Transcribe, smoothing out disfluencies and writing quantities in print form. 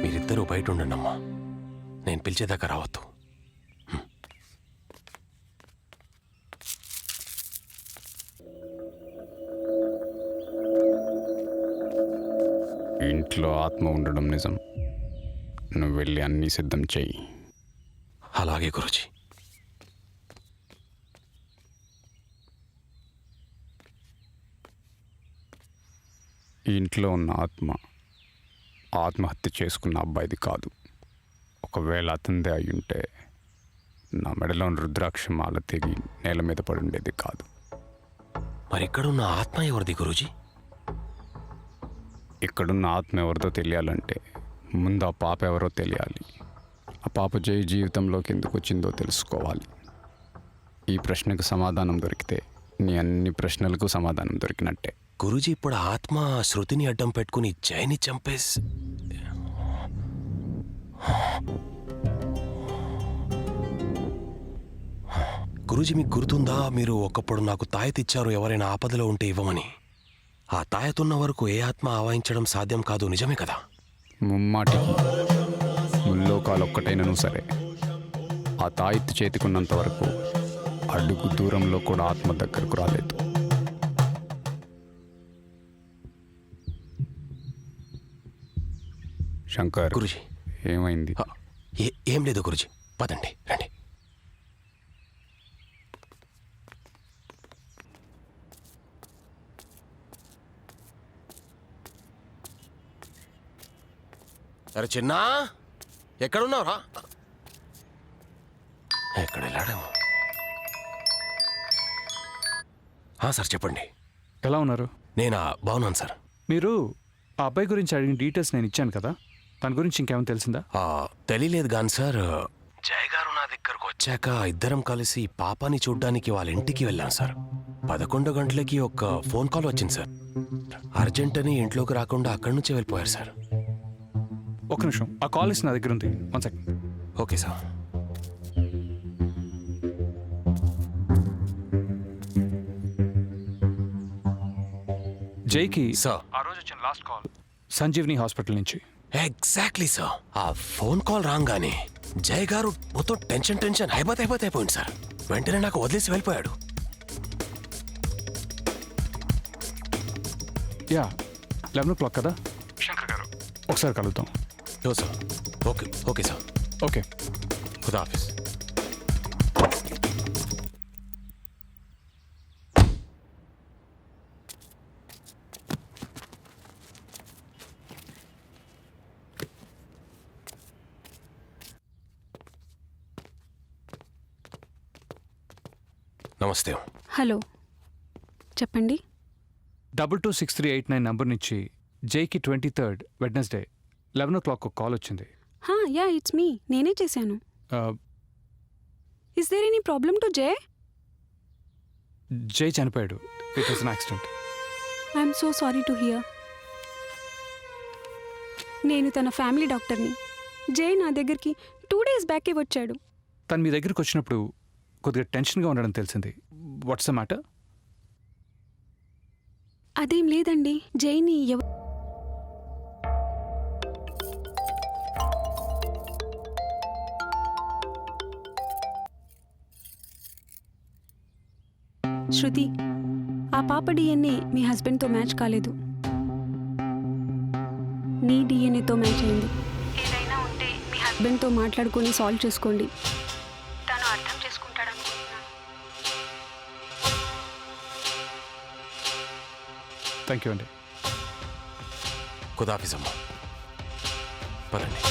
మీరిద్దరూ బయట ఉండండి అమ్మా. నేను పిలిచేదాకా రావద్దు. ఇంట్లో ఆత్మ ఉండడం నిజం. నువ్వు వెళ్ళి అన్నీ సిద్ధం చెయ్యి. అలాగే గురూజీ. ఈ ఇంట్లో ఉన్న ఆత్మహత్య చేసుకున్న అబ్బాయిది కాదు. ఒకవేళ అతందే అయి ఉంటే నా మెడలోని రుద్రాక్ష మాల తెగి నేల మీద పడి ఉండేది కాదు. మరి ఇక్కడున్న ఆత్మ ఎవరిది గురూజీ? ఇక్కడున్న ఆత్మ ఎవరిదో తెలియాలంటే ముందు ఆ పాప ఎవరో తెలియాలి. ఆ పాప జీవితంలోకి ఎందుకు వచ్చిందో తెలుసుకోవాలి. ఈ ప్రశ్నకు సమాధానం దొరికితే నీ అన్ని ప్రశ్నలకు సమాధానం దొరికినట్టే. గురూజీ, ఇప్పుడు ఆత్మ శృతిని అడ్డం పెట్టుకుని జైని చంపేసి... గురూజీ, మీకు గుర్తుందా మీరు ఒకప్పుడు నాకు తాయెత్తిచ్చారు ఎవరైనా ఆపదలో ఉంటే ఇవ్వమని? ఆ తాయెత్తున్న వరకు ఏ ఆత్మ ఆవాహించడం సాధ్యం కాదు, నిజమే కదా? ముమ్మాటికి ముల్లోకాలు ఒక్కటైనను సరే ఆ తాయెత్తు చేతికున్నంత వరకు అడుగు దూరంలో కూడా ఆత్మ దగ్గరకు రాలేదు. శంకర్, గురూజీ ఏమైంది? ఏం లేదు గురూజీ, పదండి రండి. అరే చిన్నా, ఎక్కడున్నావురా? ఎక్కడ వెళ్ళాడేమో. సార్ చెప్పండి. ఎలా ఉన్నారు? నేనా బాగున్నాను సార్. మీరు ఆ అబ్బాయి గురించి అడిగిన డీటెయిల్స్ నేను ఇచ్చాను కదా, దాని గురించి ఇంకేమైనా తెలిసిందా? తెలియలేదు కానీ సార్, జయ గారు నా దగ్గరకు వచ్చాక ఇద్దరం కలిసి పాపాని చూడ్డానికి వాళ్ళ ఇంటికి వెళ్ళాం సార్. 11 గంటలకి ఒక ఫోన్ కాల్ వచ్చింది సార్. అర్జెంట్ అని ఇంట్లోకి రాకుండా అక్కడి నుంచి వెళ్ళిపోయారు సార్. ఒక నిమిషం, ఆ కాల్ లిస్ట్ నా దగ్గర ఉంది. 1 సెకండ్. Okay sir. జైకి సార్ ఆ రోజు వచ్చిన లాస్ట్ కాల్ సంజీవ్ని హాస్పిటల్ నుంచి. Exactly sir. ఆ ఫోన్ కాల్ రాగానే జయ్ గారు మొత్తం టెన్షన్ అయిపోయింది సార్. వెంటనే నాకు వదిలేసి వెళ్ళిపోయాడు. యా, 11 o'clock కదా? శంకర్ గారు ఒకసారి కలుద్దాం. ఓ సార్. Okay sir. ఓకే, ఖుదా హాఫీజ్. నమస్తే. హలో, చెప్పండి. 226389 నంబర్ నుంచి జైకి 23rd వెడ్నెస్డే 11 o'clock ఒక కాల్ వచ్చింది. Yeah, it's me. నేనే చేశాను. Is there any problem to Jai? Jai చనిపోయాడు. It was an accident. I'm so sorry to hear. నేను తన ఫ్యామిలీ డాక్టర్ని. జై నా దగ్గరికి 2 days బ్యాకే వచ్చాడు. తను మీ దగ్గరికి వచ్చినప్పుడు కొద్దిగా టెన్షన్గా ఉండడం తెలిసింది. What's the matter? అదేం లేదండి. జైని శృతి, ఆ పాప డిఎన్ఏ మీ హస్బెండ్తో మ్యాచ్ కాలేదు. నీ డిఎన్ఏతో మ్యాచ్ అయింది. ఏదైనా ఉంటే మీ హస్బెండ్తో మాట్లాడుకొని సాల్వ్ చేసుకోండి. తను అర్థం చేసుకుంటాడనుకుంటున్నాను. థ్యాంక్ యూ అండి. ఖుదా హాఫీజ్ అమ్మా. పదండి.